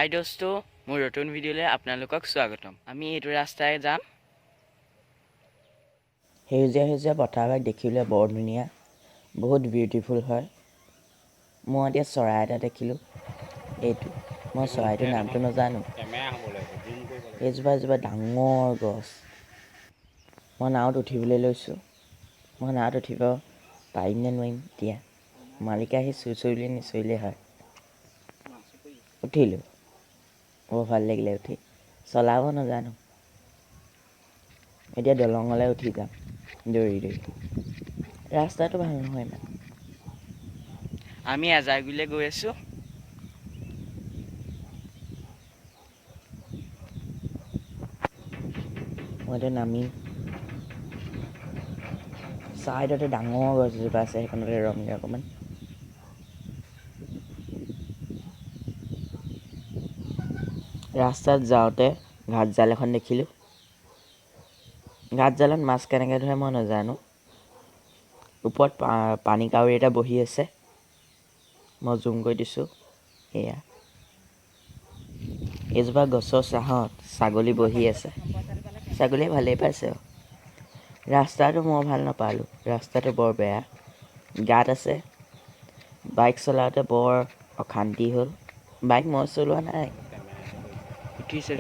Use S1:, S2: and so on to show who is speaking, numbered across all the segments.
S1: হাই দোস্ত, মোৰ নতুন ভিডিঅ'লৈ আপোনালোকক স্বাগতম। আমি এইটো ৰাস্তাৰে যাম।
S2: সেউজীয়া সেউজীয়া পথাৰভাগ দেখিবলৈ বৰ ধুনীয়া, বহুত বিউটিফুল হয়। মই এতিয়া চৰাই এটা দেখিলোঁ, এইটো মই চৰাইটোৰ নামটো নাজানো। এজোপা ডাঙৰ গছ। মই নাৱত উঠিবলৈ লৈছোঁ। মই নাৱত উঠিব পাৰিম নে নোৱাৰিম এতিয়া। মালিকে আহি চুই বুলি নিচুৰিলেই হয়। উঠিলোঁ, বৰ ভাল লাগিলে উঠি। চলাব নাজানো। এতিয়া দলঙলৈ উঠি যাম দৌৰি দৌৰি। ৰাস্তাটো ভাল নহয় ইমান।
S1: আমি আজাৰগুৰিলৈ গৈ আছোঁ।
S2: মই এতিয়া নামিম। ছাইডতে ডাঙৰ গছ এজোপা আছে, সেইখনতে ৰমগৈ অকণমান। ৰাস্তাত যাওঁতে ঘাটজাল এখন দেখিলোঁ। ঘাটজালত মাছ কেনেকৈ ধৰে মই নাজানো। ওপৰত পানী কাউৰী এটা বহি আছে। মই জুম কৰি দিছোঁ, এয়া। এইজোপা গছৰ ছাঁত ছাগলী বহি আছে। ছাগলীয়ে ভালেই পাইছে আৰু। ৰাস্তাটো মই ভাল নাপালোঁ, ৰাস্তাটো বৰ বেয়া, গাঁত আছে। বাইক চলাওঁতে বৰ অশান্তি হ'ল। বাইক মই চলোৱা নাই।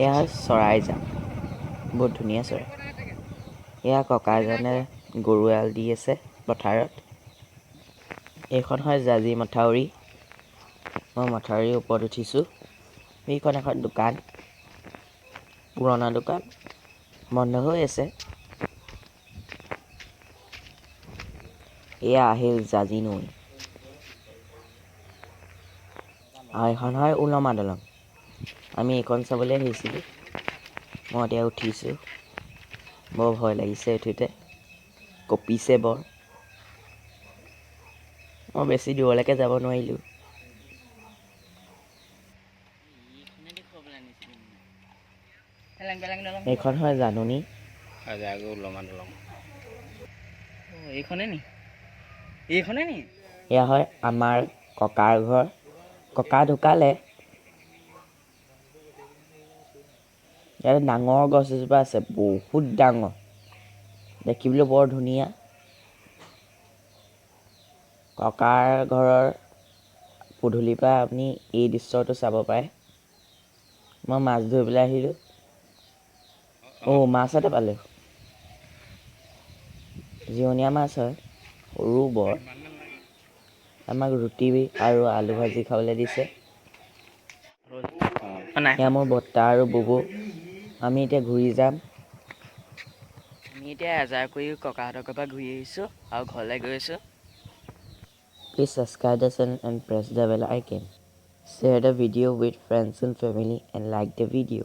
S2: এয়া হ'ল চৰাইজাক, বহুত ধুনীয়া চৰাই। এয়া ককা এজনে গৰু এৰাল দি আছে পথাৰত। এইখন হয় জাঁজি মথাউৰি। মই মথাউৰিৰ ওপৰত উঠিছোঁ। এইখন এখন দোকান, পুৰণা দোকান, বন্ধ হৈ আছে। এয়া আহিল জাঁজি নৈ। আৰু এইখন হয় উলমা দলং। আমি এইখন চাবলৈ আহিছিলোঁ। মই এতিয়া উঠিছোঁ। বৰ ভয় লাগিছে উঠোঁতে, কঁপিছে বৰ। মই বেছি দূৰলৈকে যাব নোৱাৰিলোঁ। এইখন হয় জাননী।
S1: এইখনে নি?
S2: এয়া হয় আমাৰ ককাৰ ঘৰ। ককা ঢুকালে। ইয়াত ডাঙৰ গছ এজোপা আছে, বহুত ডাঙৰ, দেখিবলৈ বৰ ধুনীয়া। ককাৰ ঘৰৰ পদূলিৰ পৰা আপুনি এই দৃশ্যটো চাব পাৰে। মই মাছ ধৰিবলৈ আহিলোঁ। মাছ এটা পালোঁ। জিয়ণীয়া মাছ হয়, সৰু বৰ। আমাক ৰুটি আৰু আলু ভাজি খাবলৈ দিছে। এয়া মোৰ বৰ্তা আৰু বুবু। আমি এতিয়া ঘূৰি যাম।
S1: আমি এতিয়া আজাৰগুৰি ককাহঁতৰ ঘৰৰ পৰা ঘূৰি আহিছোঁ আৰু ঘৰলৈ গৈ আছোঁ।
S2: Please subscribe the channel and press the bell icon. Share the video with friends and family and like the video.